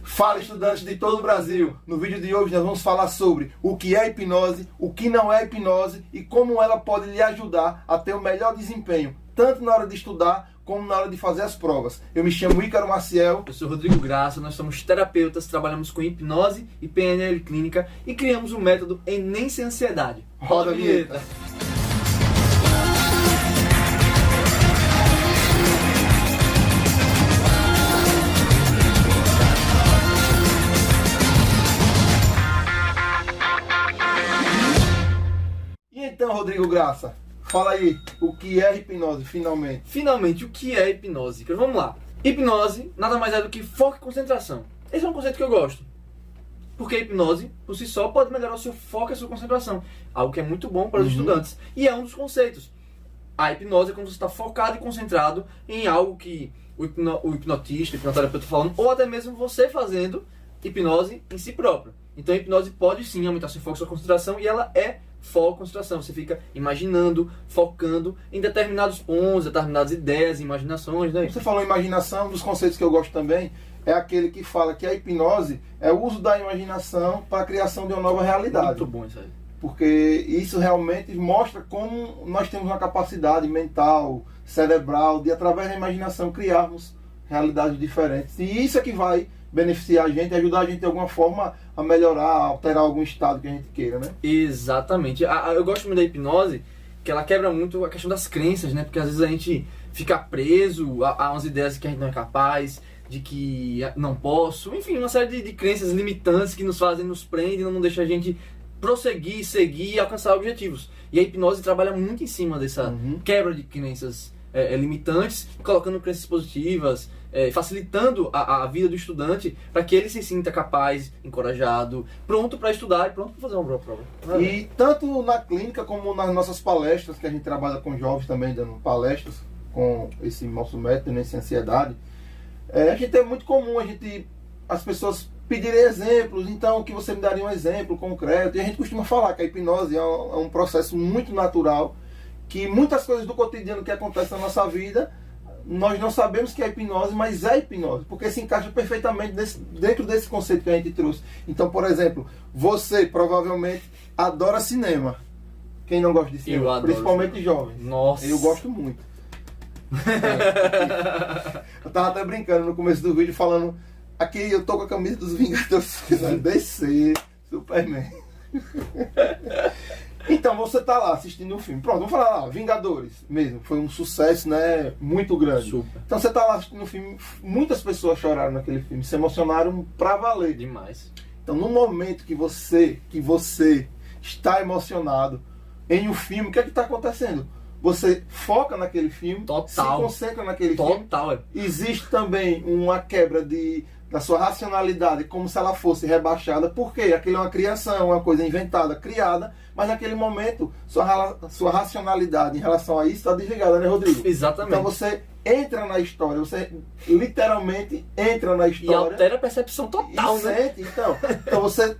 Fala, estudantes de todo o Brasil! No vídeo de hoje nós vamos falar sobre o que é hipnose, o que não é hipnose e como ela pode lhe ajudar a ter o melhor desempenho, tanto na hora de estudar como na hora de fazer as provas. Eu me chamo Ícaro Maciel. Eu sou Rodrigo Graça, nós somos terapeutas, trabalhamos com hipnose e PNL clínica e criamos o método Enem Sem Ansiedade. Roda a vinheta! Então, Rodrigo Graça, fala aí, o que é hipnose, finalmente? Finalmente, o que é hipnose? Vamos lá. Hipnose nada mais é do que foco e concentração. Esse é um conceito que eu gosto. Porque a hipnose, por si só, pode melhorar o seu foco e a sua concentração. Algo que é muito bom para os estudantes. E é um dos conceitos. A hipnose é quando você está focado e concentrado em algo que o hipnotista, o hipnoterapeuta está falando, ou até mesmo você fazendo hipnose em si próprio. Então a hipnose pode sim aumentar seu foco e sua concentração, e ela é foco e concentração. Você fica imaginando, focando em determinados pontos, determinadas ideias, imaginações, né? Você falou imaginação, um dos conceitos que eu gosto também é aquele que fala que a hipnose é o uso da imaginação para a criação de uma nova realidade. Muito bom isso aí. Porque isso realmente mostra como nós temos uma capacidade mental, cerebral, de através da imaginação criarmos realidades diferentes. E isso é que vai beneficiar a gente, ajudar a gente de alguma forma a melhorar, a alterar algum estado que a gente queira, né? Exatamente. Eu gosto muito da hipnose, que ela quebra muito a questão das crenças, né? Porque às vezes a gente fica preso a umas ideias que a gente não é capaz, de que não posso, enfim, uma série de crenças limitantes que nos fazem, nos prendem, não deixa a gente prosseguir, seguir e alcançar objetivos. E a hipnose trabalha muito em cima dessa quebra de crenças limitantes, colocando crenças positivas, facilitando a vida do estudante para que ele se sinta capaz, encorajado, pronto para estudar e pronto para fazer uma boa prova. E tanto na clínica como nas nossas palestras, que a gente trabalha com jovens também, dando palestras com esse nosso método, Enem Sem Ansiedade, a gente é muito comum as pessoas pedirem exemplos, então que você me daria um exemplo concreto, e a gente costuma falar que a hipnose é um processo muito natural, que muitas coisas do cotidiano que acontecem na nossa vida, nós não sabemos que é hipnose, mas é hipnose, porque se encaixa perfeitamente dentro desse conceito que a gente trouxe. Então, por exemplo, você provavelmente adora cinema. Quem não gosta de cinema? Eu adoro Principalmente cinema. jovens. Nossa! Eu gosto muito. Eu tava até brincando no começo do vídeo, falando... Aqui eu tô com a camisa dos Vingadores, DC, Superman. Então, você tá lá assistindo um filme. Pronto, vamos falar lá, Vingadores mesmo. Foi um sucesso, né? Muito grande. Super. Então você tá lá assistindo um filme, muitas pessoas choraram naquele filme, se emocionaram pra valer. Demais. Então, no momento que você está emocionado em um filme, o que é que tá acontecendo? Você foca naquele filme, Total. se concentra naquele filme. Total. Existe também uma quebra da sua racionalidade, como se ela fosse rebaixada, porque aquilo é uma criação, uma coisa inventada, criada, mas naquele momento sua racionalidade em relação a isso está desligada, né, Rodrigo? Exatamente. Então você entra na história, você literalmente entra na história. E altera a percepção total, e né? sente, então você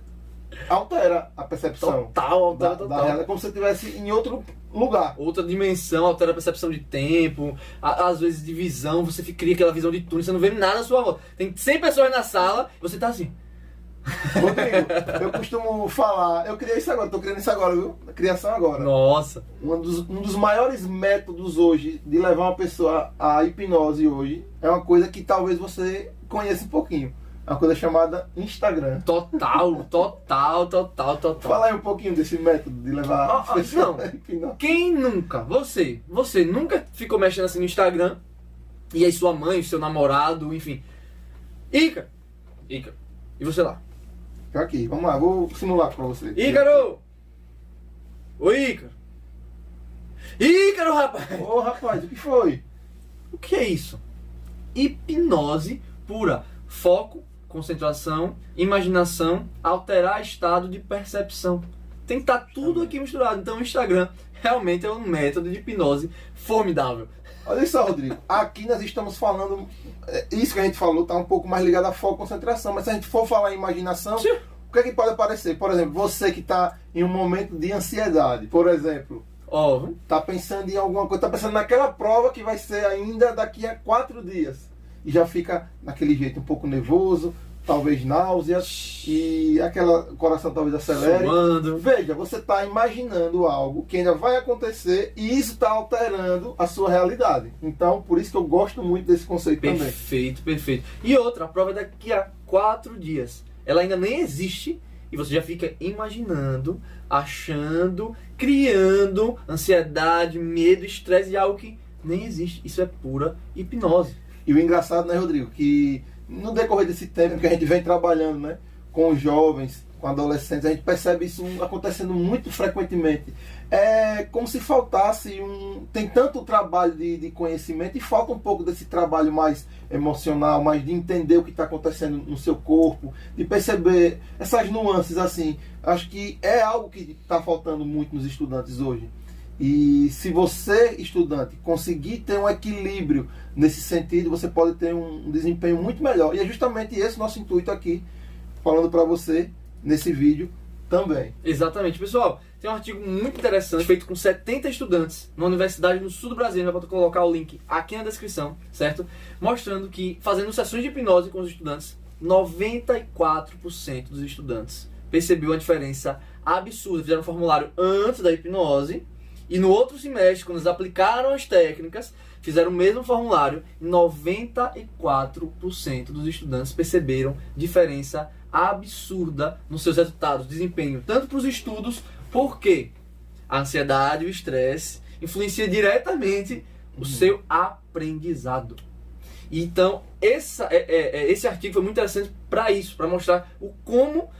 altera a percepção. Total. Da realidade, como se você estivesse em outro lugar. Outra dimensão, altera a percepção de tempo, às vezes de visão, você cria aquela visão de túnel, você não vê nada à sua volta. Tem 100 pessoas na sala, você tá assim. Rodrigo, eu costumo falar, eu criei isso agora, tô criando isso agora, viu? Criação agora. Nossa! Um dos maiores métodos hoje de levar uma pessoa à hipnose hoje é uma coisa que talvez você conheça um pouquinho. É uma coisa chamada Instagram. Total. Fala aí um pouquinho desse método de levar a pessoa à hipnose. Quem nunca, você nunca ficou mexendo assim no Instagram e aí sua mãe, seu namorado, enfim. Ícaro. E você lá? Fica aqui, vamos lá, vou simular pra você. Ícaro! Ô Ícaro! Ícaro, rapaz! Ô rapaz, o que foi? O que é isso? Hipnose pura. Foco, concentração, imaginação, alterar estado de percepção. Tem que estar tudo aqui misturado. Então o Instagram realmente é um método de hipnose formidável. Olha só, Rodrigo, aqui nós estamos falando, isso que a gente falou está um pouco mais ligado a foco e concentração, mas se a gente for falar em imaginação, Sim. o que é que pode aparecer? Por exemplo, você que está em um momento de ansiedade, por exemplo, está pensando em alguma coisa, está pensando naquela prova que vai ser ainda daqui a 4 dias, e já fica naquele jeito um pouco nervoso, talvez náuseas e aquela coração talvez acelere. Suando. Veja, você está imaginando algo que ainda vai acontecer e isso está alterando a sua realidade. Então, por isso que eu gosto muito desse conceito também. Perfeito, perfeito. E outra, a prova é daqui a 4 dias. Ela ainda nem existe e você já fica imaginando, achando, criando ansiedade, medo, estresse de algo que nem existe. Isso é pura hipnose. E o engraçado, né, Rodrigo, que no decorrer desse tempo que a gente vem trabalhando, né, com os jovens, com adolescentes, a gente percebe isso acontecendo muito frequentemente. É como se faltasse tem tanto trabalho de conhecimento e falta um pouco desse trabalho mais emocional, mais de entender o que está acontecendo no seu corpo, de perceber essas nuances assim. Acho que é algo que está faltando muito nos estudantes hoje. E se você, estudante, conseguir ter um equilíbrio nesse sentido, você pode ter um desempenho muito melhor. E é justamente esse nosso intuito aqui, falando para você nesse vídeo também. Exatamente. Pessoal, tem um artigo muito interessante feito com 70 estudantes numa universidade no sul do Brasil. Eu vou colocar o link aqui na descrição, certo? Mostrando que, fazendo sessões de hipnose com os estudantes, 94% dos estudantes percebeu uma diferença absurda. Fizeram um formulário antes da hipnose. E no outro semestre, quando eles aplicaram as técnicas, fizeram o mesmo formulário, 94% dos estudantes perceberam diferença absurda nos seus resultados, desempenho, tanto para os estudos, porque a ansiedade e o estresse influenciam diretamente o seu aprendizado. Então, esse artigo foi muito interessante para isso, para mostrar o como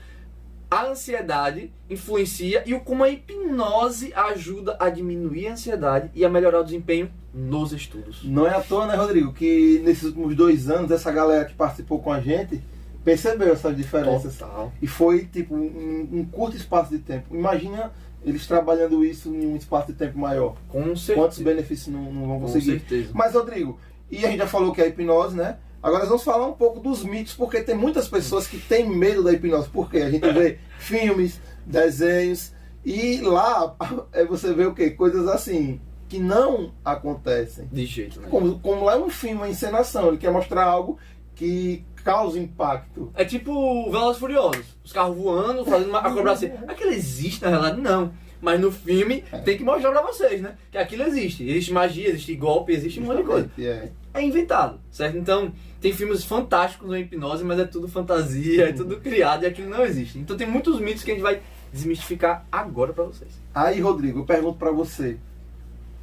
a ansiedade influencia e o como a hipnose ajuda a diminuir a ansiedade e a melhorar o desempenho nos estudos. Não é à toa, né, Rodrigo, que nesses últimos 2 anos, essa galera que participou com a gente percebeu essas diferenças. Total. E foi, tipo, um curto espaço de tempo. Imagina eles trabalhando isso em um espaço de tempo maior. Com certeza. Quantos benefícios não vão conseguir? Com certeza. Mas, Rodrigo, e a gente já falou que é a hipnose, né? Agora nós vamos falar um pouco dos mitos, porque tem muitas pessoas que têm medo da hipnose. Por quê? A gente vê filmes, desenhos, e lá você vê o quê? Coisas assim, que não acontecem. De jeito, né? Como lá é um filme, uma encenação, ele quer mostrar algo que causa impacto. É tipo Velozes e Furiosos. Os carros voando, fazendo uma acrobacia. Aquilo existe na realidade? Não. Mas no filme tem que mostrar pra vocês, né? Que aquilo existe. Existe magia, existe golpe, existe um monte de coisa. É inventado, certo? Então, tem filmes fantásticos na hipnose, mas é tudo fantasia, é tudo criado e aquilo não existe. Então tem muitos mitos que a gente vai desmistificar agora pra vocês. Aí, Rodrigo, eu pergunto pra você.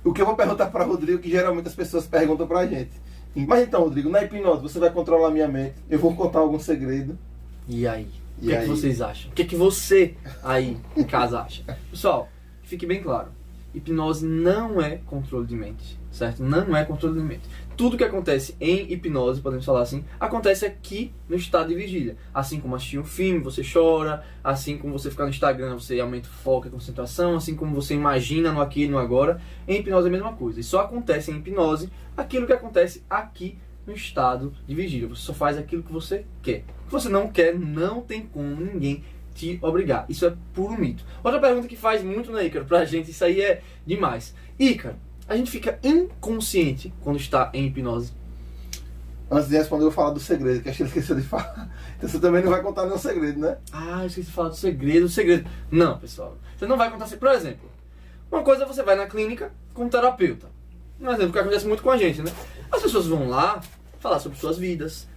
O que eu vou perguntar pra Rodrigo, que geralmente as pessoas perguntam pra gente. Mas então, Rodrigo, na hipnose você vai controlar a minha mente, eu vou contar algum segredo. E aí? O que vocês acham? O que você aí em casa acha? Pessoal, fique bem claro. Hipnose não é controle de mente, certo? Não é controle de mente. Tudo que acontece em hipnose, podemos falar assim, acontece aqui no estado de vigília. Assim como assistir um filme, você chora. Assim como você ficar no Instagram, você aumenta o foco e a concentração. Assim como você imagina no aqui e no agora. Em hipnose é a mesma coisa. E só acontece em hipnose aquilo que acontece aqui no estado de vigília. Você só faz aquilo que você quer. O que você não quer, não tem como ninguém te obrigar. Isso é puro mito. Outra pergunta que faz muito, né, Ícaro, pra gente, isso aí é demais. Ícaro, a gente fica inconsciente quando está em hipnose? Antes de responder, eu vou falar do segredo, que a gente esqueceu de falar. Então você também não vai contar nenhum segredo, né? Ah, eu esqueci de falar do segredo. Não, pessoal. Você não vai contar segredo. Por exemplo, uma coisa é você vai na clínica com um terapeuta. Um exemplo que acontece muito com a gente, né? As pessoas vão lá falar sobre suas vidas,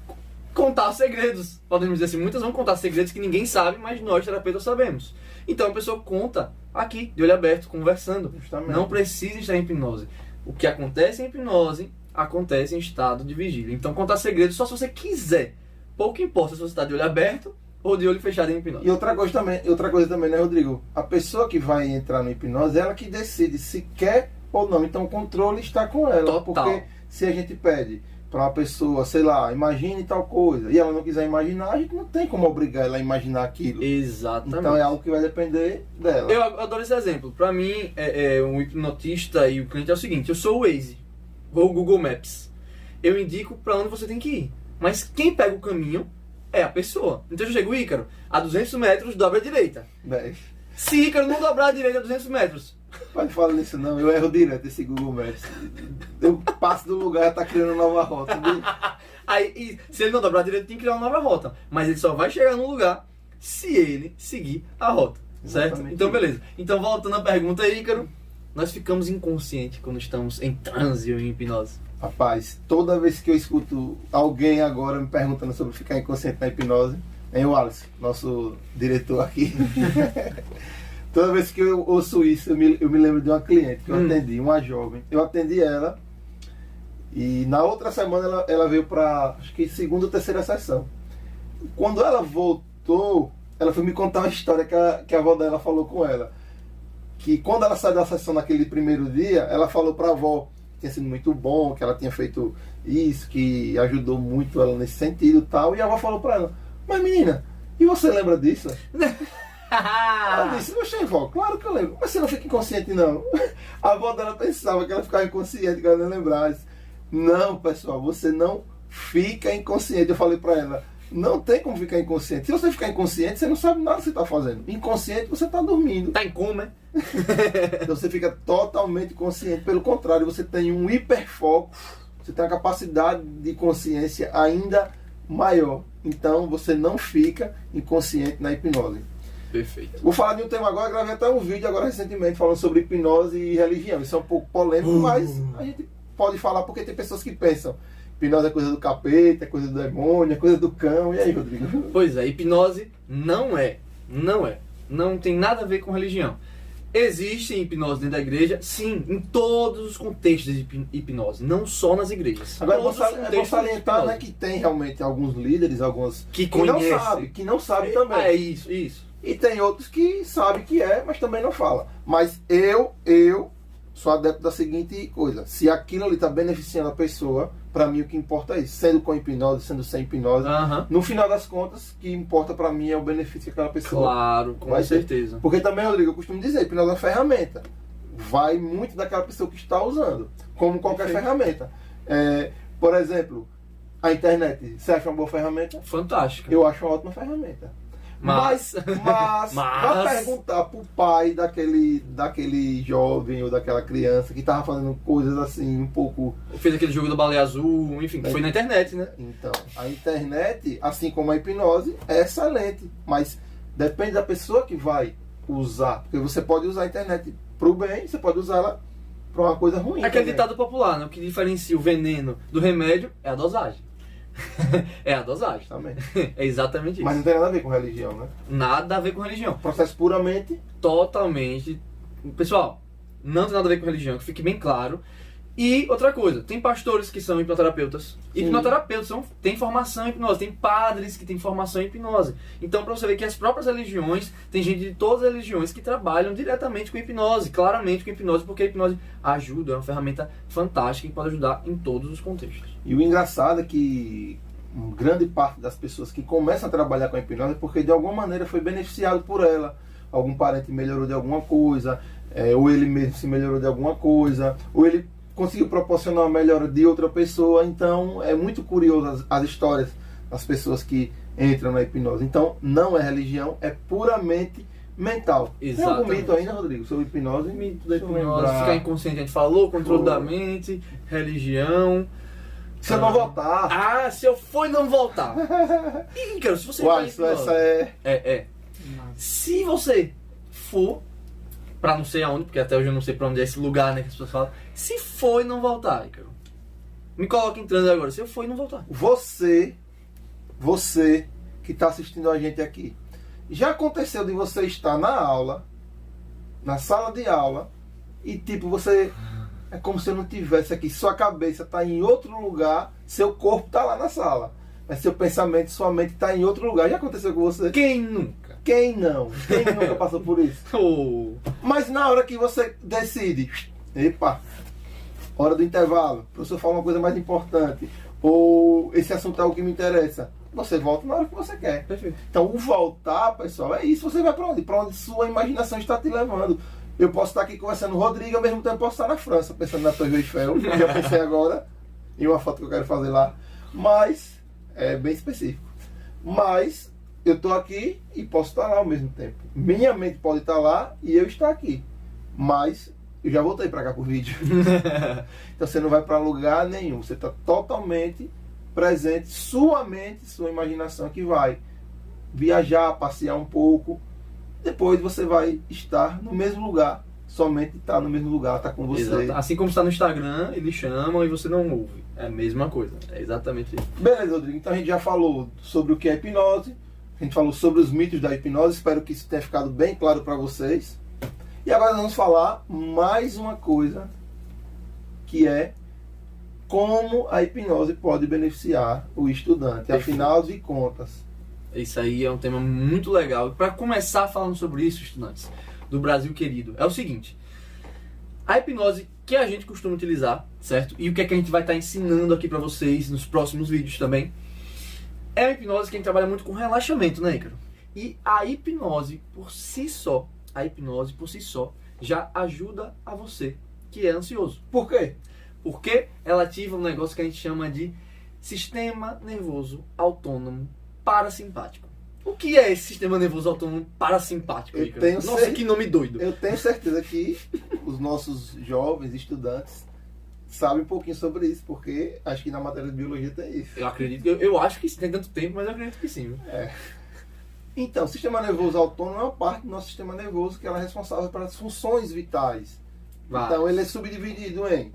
contar segredos. Podemos dizer assim, muitas vão contar segredos que ninguém sabe, mas nós, terapeutas, sabemos. Então a pessoa conta aqui, de olho aberto, conversando. Justamente. Não precisa estar em hipnose. O que acontece em hipnose, acontece em estado de vigília. Então contar segredos só se você quiser. Pouco importa se você está de olho aberto ou de olho fechado em hipnose. E outra coisa também, né, Rodrigo? A pessoa que vai entrar no hipnose, ela que decide se quer ou não. Então o controle está com ela. Total. Porque se a gente pede para uma pessoa, sei lá, imagine tal coisa, e ela não quiser imaginar, a gente não tem como obrigar ela a imaginar aquilo. Exatamente. Então é algo que vai depender dela. Eu adoro esse exemplo. Para mim, um hipnotista e o cliente é o seguinte: eu sou o Waze, ou o Google Maps. Eu indico para onde você tem que ir. Mas quem pega o caminho é a pessoa. Então eu chego, Ícaro, a 200 metros, dobra a direita. 10. Se Ícaro não dobrar a direita a 200 metros, Pode falar nisso não, eu erro direto esse Google Maps. Eu passo do lugar e tá criando nova rota. Aí, se ele não dobrar direito, tem que criar uma nova rota. Mas ele só vai chegar no lugar se ele seguir a rota. Certo? Exatamente. Então, beleza. Então, voltando à pergunta aí, Ícaro. Nós ficamos inconscientes quando estamos em transe ou em hipnose. Rapaz, toda vez que eu escuto alguém agora me perguntando sobre ficar inconsciente na hipnose, é o Wallace, nosso diretor aqui. Toda vez que eu ouço isso, eu me lembro de uma cliente que eu atendi, uma jovem. Eu atendi ela e na outra semana ela veio para, acho que segunda ou terceira sessão. Quando ela voltou, ela foi me contar uma história que a avó dela falou com ela. Que quando ela saiu da sessão naquele primeiro dia, ela falou para a avó que tinha sido muito bom, que ela tinha feito isso, que ajudou muito ela nesse sentido e tal. E a avó falou para ela, mas menina, e você lembra disso? Ela disse, oxe, vó, claro que eu lembro. Mas você não fica inconsciente, não. A avó dela pensava que ela ficava inconsciente, que ela não lembrava. Não, pessoal, você não fica inconsciente. Eu falei pra ela, não tem como ficar inconsciente. Se você ficar inconsciente, você não sabe nada que você está fazendo. Inconsciente, você está dormindo. Tá em coma, Então você fica totalmente consciente. Pelo contrário, você tem um hiperfoco. Você tem uma capacidade de consciência ainda maior. Então você não fica inconsciente na hipnose. Perfeito. Vou falar de um tema agora, gravei até um vídeo agora recentemente falando sobre hipnose e religião. Isso é um pouco polêmico, mas a gente pode falar porque tem pessoas que pensam hipnose é coisa do capeta, é coisa do demônio, é coisa do cão. E aí, Rodrigo? Pois é, hipnose não é. Não tem nada a ver com religião. Existe hipnose dentro da igreja, sim, em todos os contextos de hipnose, não só nas igrejas. Agora, Todos os é bom contextos salientar, de né, hipnose. que tem realmente alguns líderes, alguns Que não conhecem. sabem, que não sabem também. É isso. E tem outros que sabem que é, mas também não fala. Mas eu sou adepto da seguinte coisa: se aquilo ali está beneficiando a pessoa, para mim o que importa é isso. Sendo com hipnose, sendo sem hipnose. Aham. No final das contas, o que importa para mim é o benefício que aquela pessoa Claro, com vai ter. certeza. Porque também, Rodrigo, eu costumo dizer, hipnose é uma ferramenta. Vai muito daquela pessoa que está usando, como qualquer Perfeito. ferramenta. Por exemplo, a internet, você acha uma boa ferramenta? Fantástico. Eu acho uma ótima ferramenta. Mas vai perguntar pro pai daquele jovem ou daquela criança que tava fazendo coisas assim um pouco... Fez aquele jogo da baleia azul, enfim, que foi na internet, né? Então, a internet, assim como a hipnose, é excelente, mas depende da pessoa que vai usar. Porque você pode usar a internet pro bem, você pode usar ela pra uma coisa ruim. É aquele também. ditado popular, né? O que diferencia o veneno do remédio é a dosagem. É a dosagem. Também. É exatamente isso. Mas não tem nada a ver com religião, né? Nada a ver com religião. Processo puramente... Totalmente. Pessoal, não tem nada a ver com religião, que fique bem claro. E outra coisa, tem pastores que são hipnoterapeutas. Sim. Hipnoterapeutas têm formação em hipnose. Tem padres que têm formação em hipnose. Então, para você ver que as próprias religiões, tem gente de todas as religiões que trabalham diretamente com hipnose, claramente com hipnose, porque a hipnose ajuda, é uma ferramenta fantástica que pode ajudar em todos os contextos. E o engraçado é que grande parte das pessoas que começam a trabalhar com a hipnose é porque de alguma maneira foi beneficiado por ela. Algum parente melhorou de alguma coisa, ou ele mesmo se melhorou de alguma coisa, ou ele conseguiu proporcionar uma melhora de outra pessoa. Então é muito curioso as histórias das pessoas que entram na hipnose. Então não é religião, é puramente mental. Tem algum Exatamente. mito ainda, Rodrigo, sobre hipnose? Mito da Deixa eu hipnose, lembrar. ficar inconsciente, a gente falou, controle Foi. da mente, religião. Se eu não voltar... Ah, se eu for e não voltar. Ih, cara, se você Uai, vai isso essa é... Se você for pra não sei aonde, porque até hoje eu não sei pra onde é esse lugar, né, que as pessoas falam. Se for e não voltar, Ícaro. Me coloca em transe agora. Se eu for e não voltar. Você que está assistindo a gente aqui, já aconteceu de você estar na aula, na sala de aula, e tipo, você... É como se eu não tivesse aqui. Sua cabeça está em outro lugar, seu corpo está lá na sala. Mas seu pensamento, sua mente está em outro lugar. Já aconteceu com você? Quem nunca? Quem não? Quem nunca passou por isso? Oh. Mas na hora que você decide, epa, hora do intervalo, o professor fala uma coisa mais importante, ou esse assunto é algo que me interessa, você volta na hora que você quer. Perfeito. Então o voltar, pessoal, é isso. Você vai para onde? Para onde sua imaginação está te levando. Eu posso estar aqui conversando com o Rodrigo, ao mesmo tempo posso estar na França, pensando na Torre Eiffel. Já pensei agora em uma foto que eu quero fazer lá. Mas, é bem específico. Mas, eu estou aqui e posso estar lá ao mesmo tempo. Minha mente pode estar lá e eu estar aqui. Mas eu já voltei para cá pro vídeo. Então você não vai para lugar nenhum. Você está totalmente presente. Sua mente, sua imaginação que vai viajar, passear um pouco. Depois você vai estar no mesmo lugar. Somente estar no mesmo lugar, estar com você. Exato. Assim como está no Instagram, eles chamam e você não ouve. É a mesma coisa. É exatamente isso. Beleza, Rodrigo. Então a gente já falou sobre o que é hipnose. A gente falou sobre os mitos da hipnose. Espero que isso tenha ficado bem claro para vocês. E agora nós vamos falar mais uma coisa, que é como a hipnose pode beneficiar o estudante. Afinal de contas. Isso aí é um tema muito legal. Para começar falando sobre isso, estudantes do Brasil querido, é o seguinte: a hipnose que a gente costuma utilizar, certo? E o que é que a gente vai estar ensinando aqui para vocês nos próximos vídeos também, é a hipnose que a gente trabalha muito com relaxamento, né, Ícaro? E a hipnose por si só, já ajuda a você que é ansioso. Por quê? Porque ela ativa um negócio que a gente chama de sistema nervoso autônomo parasimpático. O que é esse sistema nervoso autônomo parasimpático, Ícaro? Nossa, que nome doido. Eu tenho certeza que os nossos jovens estudantes sabem um pouquinho sobre isso, porque acho que na matéria de biologia tem isso. Eu acredito, eu acho que tem tanto tempo, mas eu acredito que sim. Então, o sistema nervoso autônomo é uma parte do nosso sistema nervoso que ela é responsável pelas funções vitais. Então, ele é subdividido em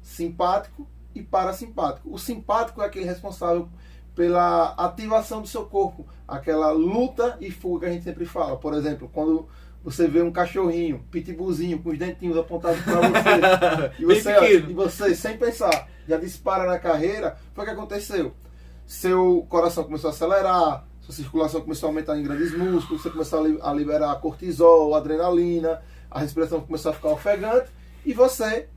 simpático e parasimpático. O simpático é aquele responsável pela ativação do seu corpo, aquela luta e fuga que a gente sempre fala. Por exemplo, quando você vê um cachorrinho, pitbullzinho, com os dentinhos apontados para você, e você, sem pensar, já dispara na carreira, foi o que aconteceu. Seu coração começou a acelerar, sua circulação começou a aumentar em grandes músculos, você começou a liberar cortisol, adrenalina, a respiração começou a ficar ofegante, e você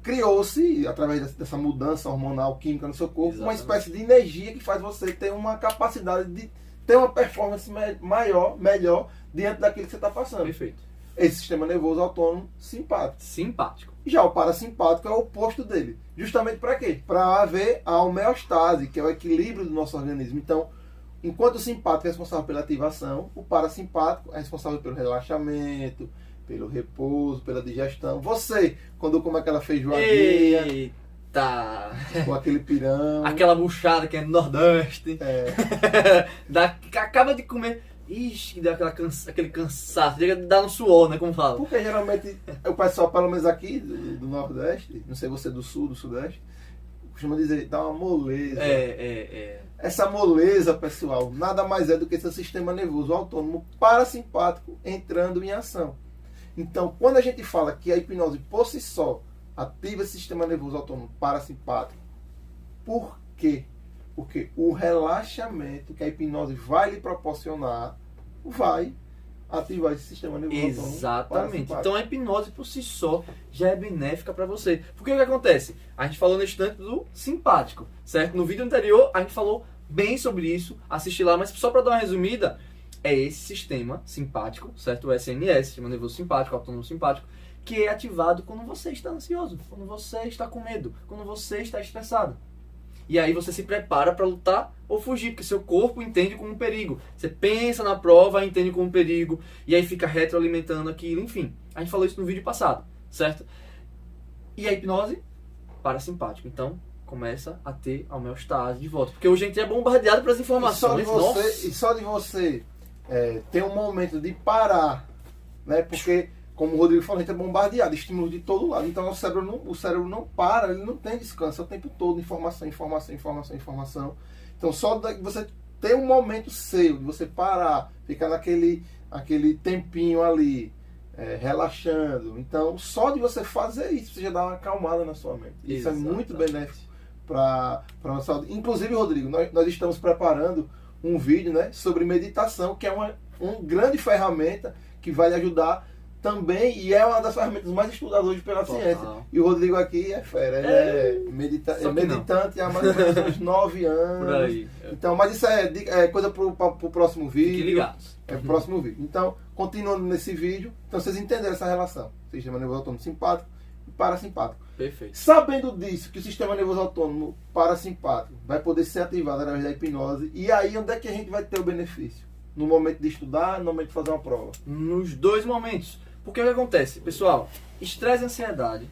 criou-se, através dessa mudança hormonal, química no seu corpo, uma espécie de energia que faz você ter uma capacidade de ter uma performance melhor diante daquilo que você está passando. Perfeito. Esse sistema nervoso autônomo simpático. Já o parasimpático é o oposto dele. Justamente para quê? Para haver a homeostase, que é o equilíbrio do nosso organismo. Então, enquanto o simpático é responsável pela ativação, o parasimpático é responsável pelo relaxamento, pelo repouso, pela digestão. Você, quando come aquela feijoadinha, eita, com aquele pirão, aquela buchada que é no Nordeste, acaba de comer, ixi, dá aquele cansaço, dá no suor, né, como fala. Porque geralmente o pessoal, pelo menos aqui do Nordeste, não sei você do Sul, do Sudeste, costuma dizer, dá uma moleza. Essa moleza, pessoal, nada mais é do que esse sistema nervoso autônomo parasimpático entrando em ação. Então, quando a gente fala que a hipnose por si só ativa esse sistema nervoso autônomo parasimpático, por quê? Porque o relaxamento que a hipnose vai lhe proporcionar vai ativar esse sistema nervoso autônomo. Exatamente. Então a hipnose por si só já é benéfica para você. Porque o que acontece? A gente falou nesse instante do simpático, certo? No vídeo anterior a gente falou bem sobre isso, assiste lá, mas só para dar uma resumida, é esse sistema simpático, certo? O SNS, sistema nervoso simpático, autônomo simpático, que é ativado quando você está ansioso, quando você está com medo, quando você está estressado. E aí você se prepara para lutar ou fugir, porque seu corpo entende como um perigo. Você pensa na prova, entende como um perigo, e aí fica retroalimentando aquilo, enfim. A gente falou isso no vídeo passado, certo? E a hipnose, parasimpático. Então, começa a ter a homeostase de volta. Porque hoje a gente é bombardeado pelas informações. E só de você ter um momento de parar, né? Porque, como o Rodrigo falou, a gente é bombardeado, estímulos de todo lado. Então o cérebro não para, ele não tem descanso, é o tempo todo informação. Então só você ter um momento seu, de você parar, ficar aquele tempinho ali, relaxando. Então só de você fazer isso, você já dá uma acalmada na sua mente. Isso é muito benéfico para a nossa saúde. Inclusive, Rodrigo, nós estamos preparando um vídeo, né, sobre meditação, que é uma grande ferramenta que vai lhe ajudar também, e é uma das ferramentas mais estudadas hoje pela ciência. E o Rodrigo aqui é fera, ele é meditante há mais ou menos uns 9 anos. Por aí. Então, mas isso é coisa pro próximo vídeo. Fiquem ligados. É pro próximo vídeo. Então, continuando nesse vídeo, então vocês entenderam essa relação. Sistema nervoso autônomo simpático e parasimpático. Perfeito. Sabendo disso, que o sistema nervoso autônomo parasimpático vai poder ser ativado através da hipnose, e aí onde é que a gente vai ter o benefício? No momento de estudar, no momento de fazer uma prova? Nos dois momentos. Porque o que acontece? Pessoal, estresse e ansiedade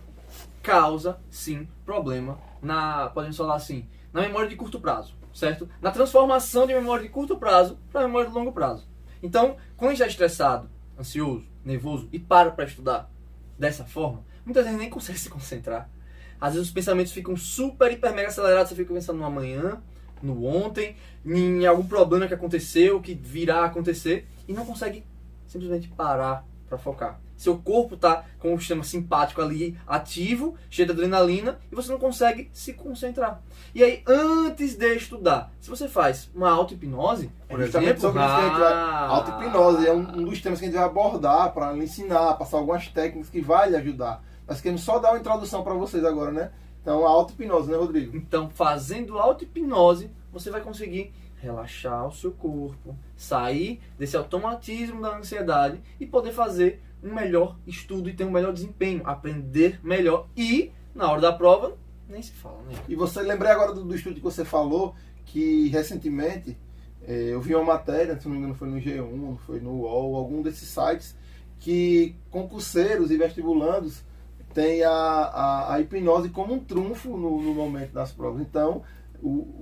causa, sim, problema podemos falar assim, na memória de curto prazo, certo? Na transformação de memória de curto prazo para memória de longo prazo. Então, quando a gente está estressado, ansioso, nervoso e para estudar dessa forma, muitas vezes nem consegue se concentrar. Às vezes os pensamentos ficam super, hiper, mega acelerados, você fica pensando no amanhã, no ontem, em algum problema que aconteceu, que virá a acontecer, e não consegue simplesmente parar para focar. Seu corpo está com o sistema simpático ali ativo, cheio de adrenalina, e você não consegue se concentrar. E aí, antes de estudar, se você faz uma auto-hipnose, por exemplo... Sobre isso que a gente vai... Auto-hipnose é um dos temas que a gente vai abordar para lhe ensinar, passar algumas técnicas que vai lhe ajudar. Nós queremos só dar uma introdução para vocês agora, né? Então, a auto-hipnose, né, Rodrigo? Então, fazendo auto-hipnose, você vai conseguir relaxar o seu corpo, sair desse automatismo da ansiedade e poder fazer um melhor estudo e ter um melhor desempenho, aprender melhor e, na hora da prova, nem se fala, né? E você, lembrei agora do estudo que você falou, que recentemente eu vi uma matéria, se não me engano foi no G1, foi no UOL, algum desses sites, que concurseiros e vestibulandos têm a hipnose como um trunfo no momento das provas. Então,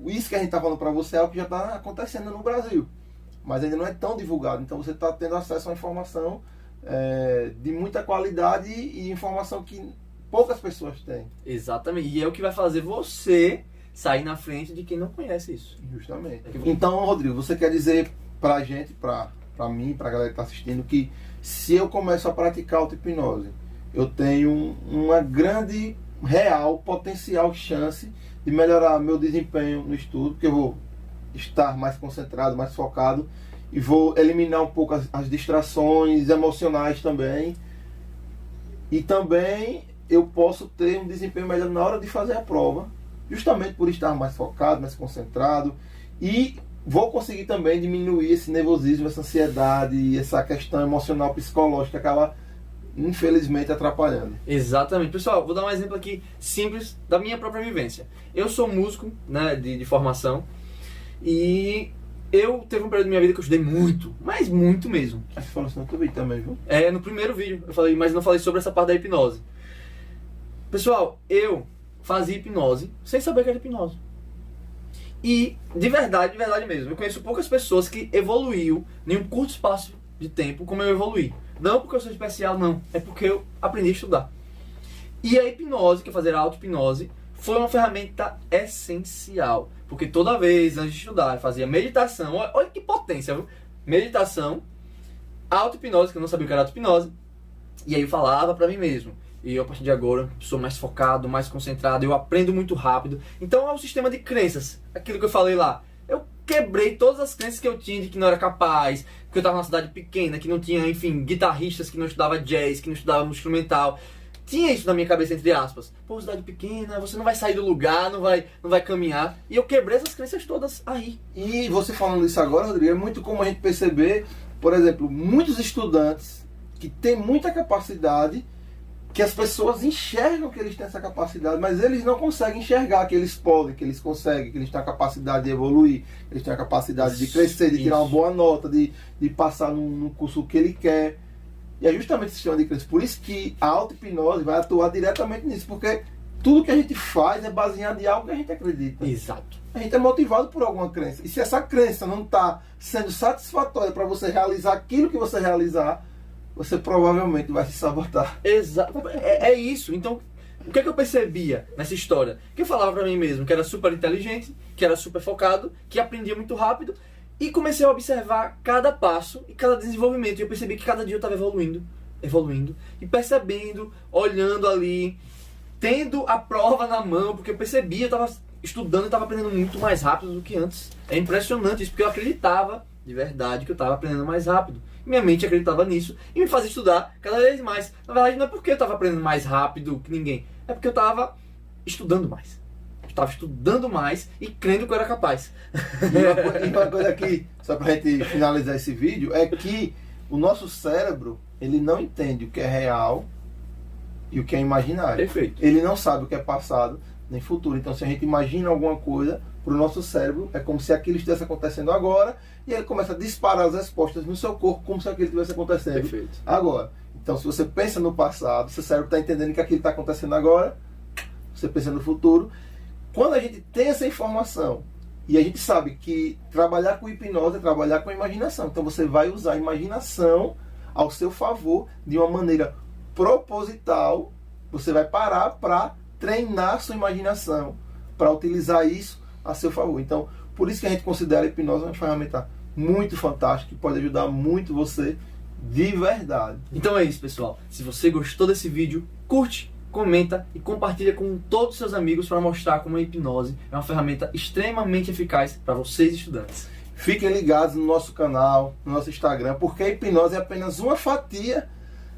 isso que a gente está falando para você é o que já está acontecendo no Brasil, mas ainda não é tão divulgado. Então você está tendo acesso a uma informação de muita qualidade e informação que poucas pessoas têm. Exatamente, e é o que vai fazer você sair na frente de quem não conhece isso. Justamente. Então, Rodrigo, você quer dizer para a gente, para mim, para a galera que está assistindo, que se eu começo a praticar auto-hipnose, eu tenho uma grande, real, potencial chance de melhorar meu desempenho no estudo, porque eu vou estar mais concentrado, mais focado e vou eliminar um pouco as distrações emocionais também. E também eu posso ter um desempenho melhor na hora de fazer a prova, justamente por estar mais focado, mais concentrado, e vou conseguir também diminuir esse nervosismo, essa ansiedade, essa questão emocional, psicológica que acaba infelizmente atrapalhando. Exatamente. Pessoal, vou dar um exemplo aqui simples da minha própria vivência. Eu sou músico, né, de formação, e eu teve um período da minha vida que eu estudei muito, mas muito mesmo. Acho que falou isso no teu vídeo também, viu? No primeiro vídeo eu falei, mas não falei sobre essa parte da hipnose. Pessoal, eu fazia hipnose sem saber que era hipnose. E de verdade mesmo, eu conheço poucas pessoas que evoluiu em um curto espaço de tempo como eu evoluí. Não porque eu sou especial, não. É porque eu aprendi a estudar. E a hipnose, que é fazer a auto-hipnose, foi uma ferramenta essencial. Porque toda vez, antes de estudar, eu fazia meditação. Olha que potência, viu? Meditação, auto-hipnose, que eu não sabia o que era auto-hipnose. E aí eu falava pra mim mesmo. E eu, a partir de agora, sou mais focado, mais concentrado, eu aprendo muito rápido. Então é um sistema de crenças. Aquilo que eu falei lá. Eu quebrei todas as crenças que eu tinha de que não era capaz, que eu estava numa cidade pequena, que não tinha, enfim, guitarristas que não estudavam jazz, que não estudavam instrumental. Tinha isso na minha cabeça, entre aspas. Pô, cidade pequena, você não vai sair do lugar, não vai caminhar. E eu quebrei essas crenças todas aí. E você falando isso agora, Rodrigo, é muito comum a gente perceber, por exemplo, muitos estudantes que têm muita capacidade, que as pessoas enxergam que eles têm essa capacidade, mas eles não conseguem enxergar que eles podem, que eles conseguem, que eles têm a capacidade de evoluir, que eles têm a capacidade de crescer, de tirar uma boa nota, de passar num curso que ele quer. E é justamente esse sistema de crença. Por isso que a auto-hipnose vai atuar diretamente nisso, porque tudo que a gente faz é baseado em algo que a gente acredita. Exato. A gente é motivado por alguma crença. E se essa crença não está sendo satisfatória para você realizar aquilo que você realizar, você provavelmente vai se sabotar. Exato. É isso. Então, o que é que eu percebia nessa história? Que eu falava pra mim mesmo que era super inteligente, que era super focado, que aprendia muito rápido, e comecei a observar cada passo e cada desenvolvimento. E eu percebi que cada dia eu estava evoluindo, e percebendo, olhando ali, tendo a prova na mão, porque eu percebia, eu estava estudando e estava aprendendo muito mais rápido do que antes. É impressionante isso, porque eu acreditava de verdade que eu estava aprendendo mais rápido. Minha mente acreditava nisso e me fazia estudar cada vez mais. Na verdade, não é porque eu estava aprendendo mais rápido que ninguém, é porque eu estava estudando mais. Eu estava estudando mais e crendo que eu era capaz. E uma coisa aqui, só para a gente finalizar esse vídeo, é que o nosso cérebro, ele não entende o que é real e o que é imaginário. Perfeito. Ele não sabe o que é passado nem futuro. Então, se a gente imagina alguma coisa, para o nosso cérebro, é como se aquilo estivesse acontecendo agora, e ele começa a disparar as respostas no seu corpo como se aquilo estivesse acontecendo Perfeito. agora. Então, se você pensa no passado, seu cérebro está entendendo que aquilo está acontecendo agora, você pensa no futuro. Quando a gente tem essa informação, e a gente sabe que trabalhar com hipnose é trabalhar com a imaginação, então você vai usar a imaginação ao seu favor de uma maneira proposital. Você vai parar para treinar sua imaginação, para utilizar isso a seu favor. Então, por isso que a gente considera a hipnose uma ferramenta muito fantástica, que pode ajudar muito você de verdade. Então é isso, pessoal. Se você gostou desse vídeo, curte, comenta e compartilha com todos os seus amigos para mostrar como a hipnose é uma ferramenta extremamente eficaz para vocês estudantes. Fiquem ligados no nosso canal, no nosso Instagram, porque a hipnose é apenas uma fatia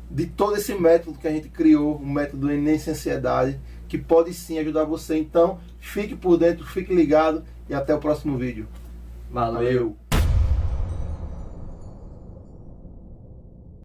de todo esse método que a gente criou, um método de Enem-Sem Ansiedade, que pode sim ajudar você. Então, fique por dentro, fique ligado e até o próximo vídeo. Valeu.